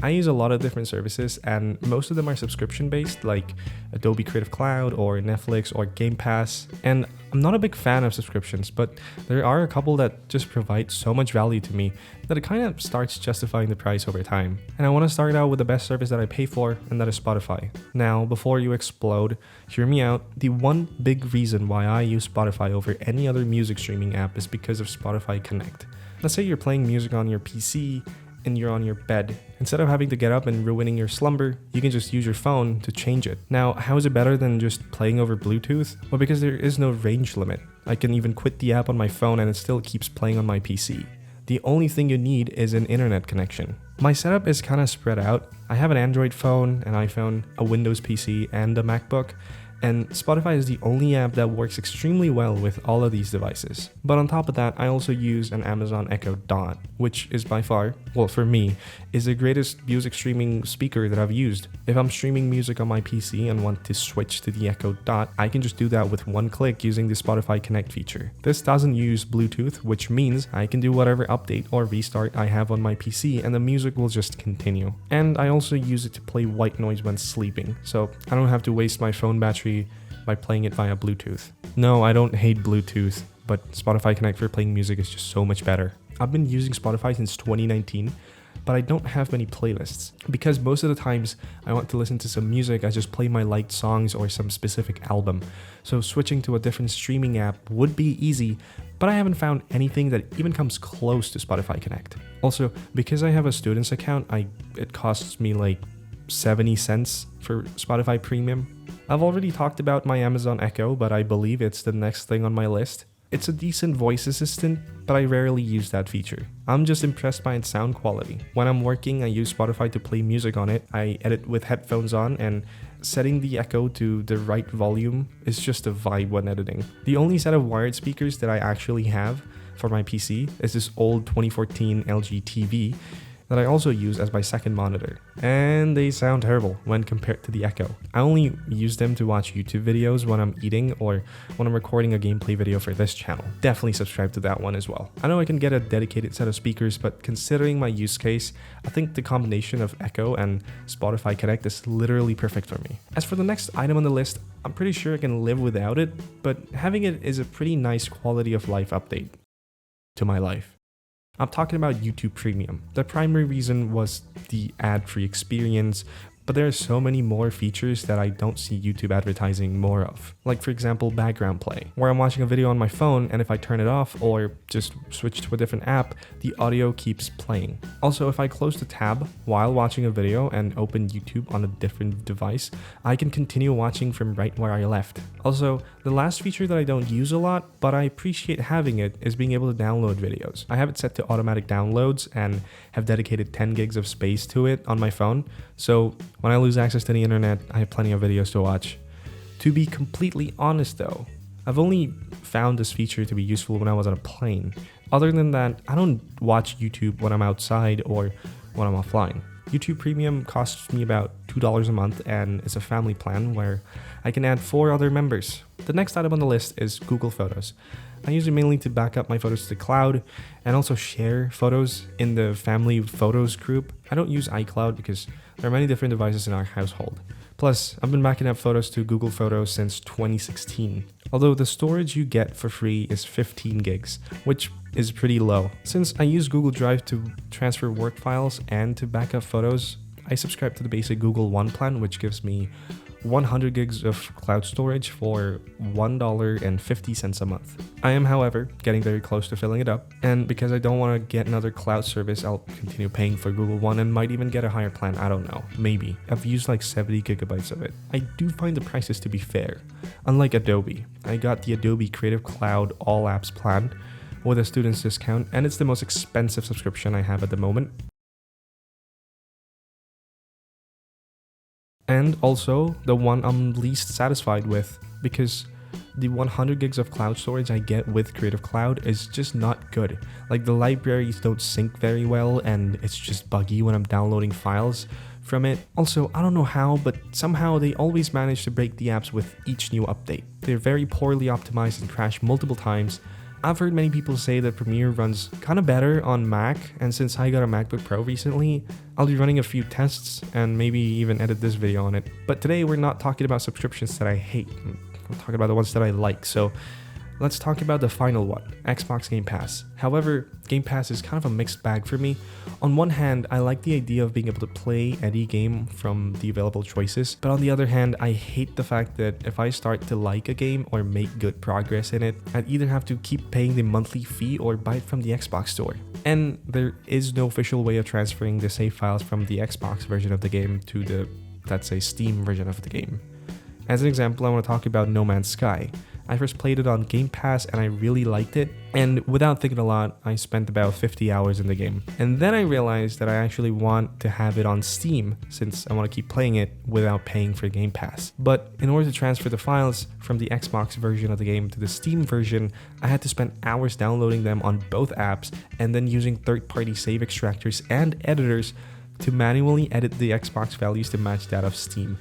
I use a lot of different services and most of them are subscription based like Adobe Creative Cloud or Netflix or Game Pass, and I'm not a big fan of subscriptions, but there are a couple that just provide so much value to me that it kind of starts justifying the price over time. And I want to start out with the best service that I pay for, and that is Spotify. Now, before you explode, hear me out. The one big reason why I use Spotify over any other music streaming app is because of Spotify Connect. Let's say you're playing music on your PC and you're on your bed. Instead of having to get up and ruining your slumber, you can just use your phone to change it. Now, how is it better than just playing over Bluetooth? Well, because there is no range limit. I can even quit the app on my phone and it still keeps playing on my PC. The only thing you need is an internet connection. My setup is kind of spread out. I have an Android phone, an iPhone, a Windows PC, and a MacBook. And Spotify is the only app that works extremely well with all of these devices. But on top of that, I also use an Amazon Echo Dot, which is by far, well for me, is the greatest music streaming speaker that I've used. If I'm streaming music on my PC and want to switch to the Echo Dot, I can just do that with one click using the Spotify Connect feature. This doesn't use Bluetooth, which means I can do whatever update or restart I have on my PC and the music will just continue. And I also use it to play white noise when sleeping, so I don't have to waste my phone battery by playing it via Bluetooth. No, I don't hate Bluetooth, but Spotify Connect for playing music is just so much better. I've been using Spotify since 2019, but I don't have many playlists because most of the times I want to listen to some music, I just play my liked songs or some specific album. So switching to a different streaming app would be easy, but I haven't found anything that even comes close to Spotify Connect. Also, because I have a student's account, it costs me like 70 cents for Spotify Premium. I've already talked about my Amazon Echo, but I believe it's the next thing on my list. It's a decent voice assistant, but I rarely use that feature. I'm just impressed by its sound quality. When I'm working, I use Spotify to play music on it. I edit with headphones on, and setting the Echo to the right volume is just a vibe when editing. The only set of wired speakers that I actually have for my PC is this old 2014 LG TV that I also use as my second monitor, and they sound terrible when compared to the Echo. I only use them to watch YouTube videos when I'm eating or when I'm recording a gameplay video for this channel. Definitely subscribe to that one as well. I know I can get a dedicated set of speakers, but considering my use case, I think the combination of Echo and Spotify Connect is literally perfect for me. As for the next item on the list, I'm pretty sure I can live without it, but having it is a pretty nice quality of life update to my life. I'm talking about YouTube Premium. The primary reason was the ad-free experience, but there are so many more features that I don't see YouTube advertising more of. Like for example, background play, where I'm watching a video on my phone and if I turn it off or just switch to a different app, the audio keeps playing. Also, if I close the tab while watching a video and open YouTube on a different device, I can continue watching from right where I left. Also, the last feature that I don't use a lot, but I appreciate having it, is being able to download videos. I have it set to automatic downloads and have dedicated 10 gigs of space to it on my phone, so when I lose access to the internet, I have plenty of videos to watch. To be completely honest though, I've only found this feature to be useful when I was on a plane. Other than that, I don't watch YouTube when I'm outside or when I'm offline. YouTube Premium costs me about $2 a month and it's a family plan where I can add 4 other members. The next item on the list is Google Photos. I use it mainly to back up my photos to the cloud and also share photos in the family photos group. I don't use iCloud because there are many different devices in our household. Plus, I've been backing up photos to Google Photos since 2016. Although the storage you get for free is 15 gigs, which is pretty low. Since I use Google Drive to transfer work files and to back up photos, I subscribe to the basic Google One plan, which gives me 100 gigs of cloud storage for $1.50 a month. I am, however, getting very close to filling it up, and because I don't want to get another cloud service, I'll continue paying for Google One and might even get a higher plan, I don't know, maybe. I've used like 70 gigabytes of it. I do find the prices to be fair. Unlike Adobe, I got the Adobe Creative Cloud All Apps plan with a student's discount, and it's the most expensive subscription I have at the moment. And also the one I'm least satisfied with, because the 100 gigs of cloud storage I get with Creative Cloud is just not good. Like the libraries don't sync very well and it's just buggy when I'm downloading files from it. Also, I don't know how, but somehow they always manage to break the apps with each new update. They're very poorly optimized and crash multiple times, I've heard many people say that Premiere runs kind of better on Mac, and since I got a MacBook Pro recently, I'll be running a few tests and maybe even edit this video on it. But today we're not talking about subscriptions that I hate, we're talking about the ones that I like. So let's talk about the final one, Xbox Game Pass. However, Game Pass is kind of a mixed bag for me. On one hand, I like the idea of being able to play any game from the available choices, but on the other hand, I hate the fact that if I start to like a game or make good progress in it, I'd either have to keep paying the monthly fee or buy it from the Xbox store. And there is no official way of transferring the save files from the Xbox version of the game to the, let's say, Steam version of the game. As an example, I want to talk about No Man's Sky. I first played it on Game Pass and I really liked it, and without thinking a lot, I spent about 50 hours in the game. And then I realized that I actually want to have it on Steam since I want to keep playing it without paying for Game Pass. But in order to transfer the files from the Xbox version of the game to the Steam version, I had to spend hours downloading them on both apps and then using third-party save extractors and editors to manually edit the Xbox values to match that of Steam.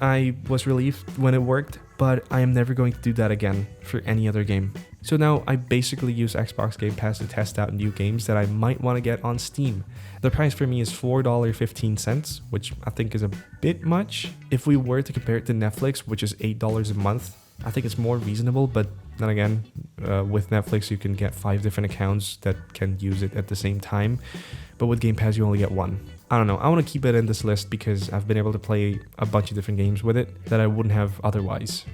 I was relieved when it worked, but I am never going to do that again for any other game. So now I basically use Xbox Game Pass to test out new games that I might want to get on Steam. The price for me is $4.15, which I think is a bit much. If we were to compare it to Netflix, which is $8 a month, I think it's more reasonable, but then again, with Netflix you can get 5 different accounts that can use it at the same time, but with Game Pass you only get one. I don't know, I want to keep it in this list because I've been able to play a bunch of different games with it that I wouldn't have otherwise.